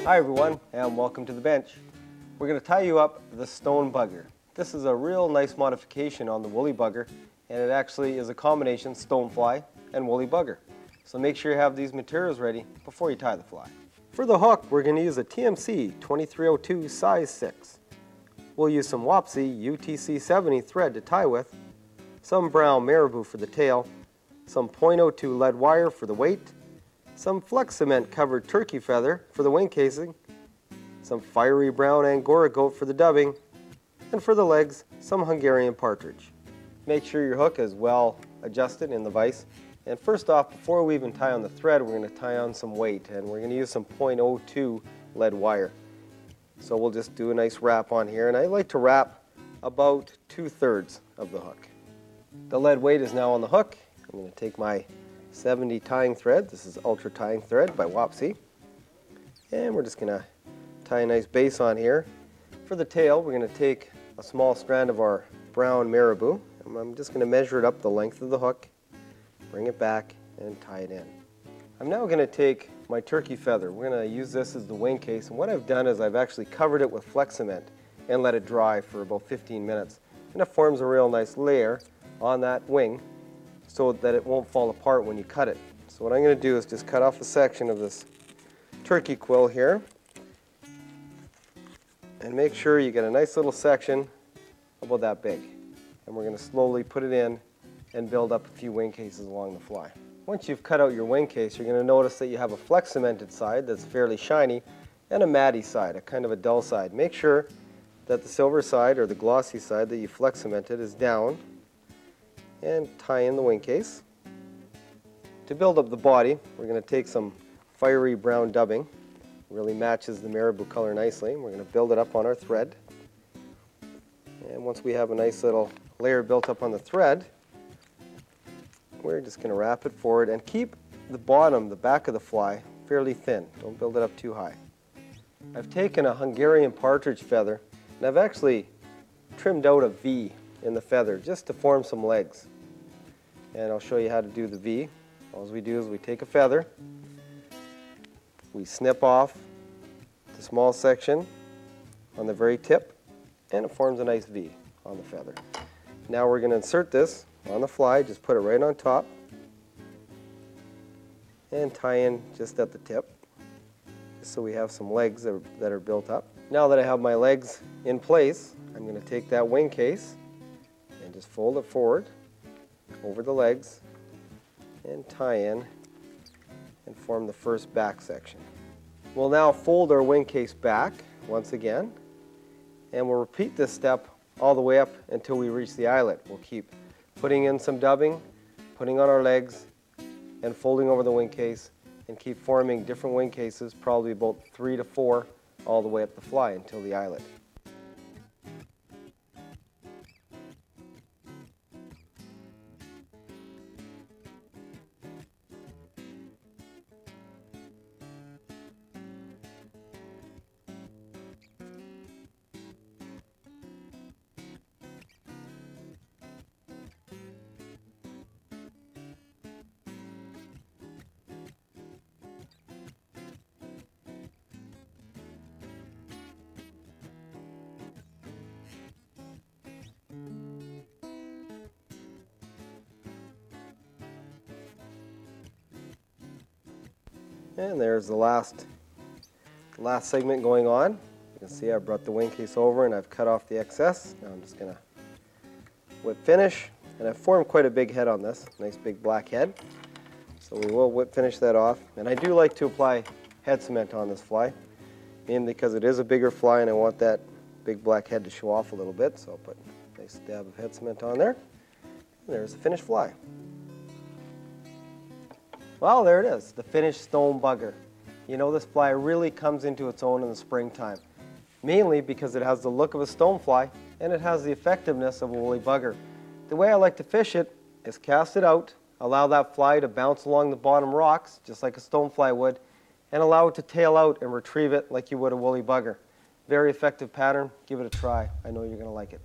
Hi everyone, and welcome to the bench. We're going to tie you up the stone bugger. This is a real nice modification on the woolly bugger, and it actually is a combination stonefly and woolly bugger. So make sure you have these materials ready before you tie the fly. For the hook, we're going to use a TMC 2302 size 6. We'll use some Wapsi UTC 70 thread to tie with, some brown marabou for the tail, some .02 lead wire for the weight, some flex cement covered turkey feather for the wing casing, some fiery brown Angora goat for the dubbing, and for the legs, some Hungarian partridge. Make sure your hook is well adjusted in the vise. And first off, before we even tie on the thread, we're going to tie on some weight, and we're going to use some .02 lead wire. So we'll just do a nice wrap on here, and I like to wrap about 2/3 of the hook. The lead weight is now on the hook. I'm going to take my 70 tying thread. This is Ultra Tying Thread by Wapsi. And we're just going to tie a nice base on here. For the tail, we're going to take a small strand of our brown marabou. I'm just going to measure it up the length of the hook, bring it back, and tie it in. I'm now going to take my turkey feather. We're going to use this as the wing case. And what I've done is I've actually covered it with flex cement and let it dry for about 15 minutes. And it forms a real nice layer on that wing, so that it won't fall apart when you cut it. So what I'm going to do is just cut off a section of this turkey quill here, and make sure you get a nice little section about that big. And we're going to slowly put it in and build up a few wing cases along the fly. Once you've cut out your wing case, you're going to notice that you have a flex cemented side that's fairly shiny and a matty side, a kind of a dull side. Make sure that the silver side or the glossy side that you flex cemented is down, and tie in the wing case. To build up the body, we're going to take some fiery brown dubbing. Really matches the marabou color nicely. We're going to build it up on our thread. And once we have a nice little layer built up on the thread, we're just going to wrap it forward and keep the bottom, the back of the fly, fairly thin. Don't build it up too high. I've taken a Hungarian partridge feather, and I've actually trimmed out a V in the feather just to form some legs. And I'll show you how to do the V. All we do is we take a feather, we snip off the small section on the very tip, and it forms a nice V on the feather. Now we're going to insert this on the fly, just put it right on top, and tie in just at the tip, just so we have some legs that are built up. Now that I have my legs in place, I'm going to take that wing case and just fold it forward over the legs and tie in and form the first back section. We'll now fold our wing case back once again, and we'll repeat this step all the way up until we reach the eyelet. We'll keep putting in some dubbing, putting on our legs, and folding over the wing case, and keep forming different wing cases, probably about 3 to 4 all the way up the fly until the eyelet. And there's the last segment going on. You can see I brought the wing case over and I've cut off the excess. Now I'm just going to whip finish, and I've formed quite a big head on this, nice big black head. So we will whip finish that off. And I do like to apply head cement on this fly, mainly because it is a bigger fly and I want that big black head to show off a little bit. So I'll put a nice dab of head cement on there. And there's the finished fly. Well, there it is, the finished stone bugger. You know, this fly really comes into its own in the springtime, mainly because it has the look of a stonefly and it has the effectiveness of a woolly bugger. The way I like to fish it is cast it out, allow that fly to bounce along the bottom rocks, just like a stonefly would, and allow it to tail out and retrieve it like you would a woolly bugger. Very effective pattern. Give it a try. I know you're going to like it.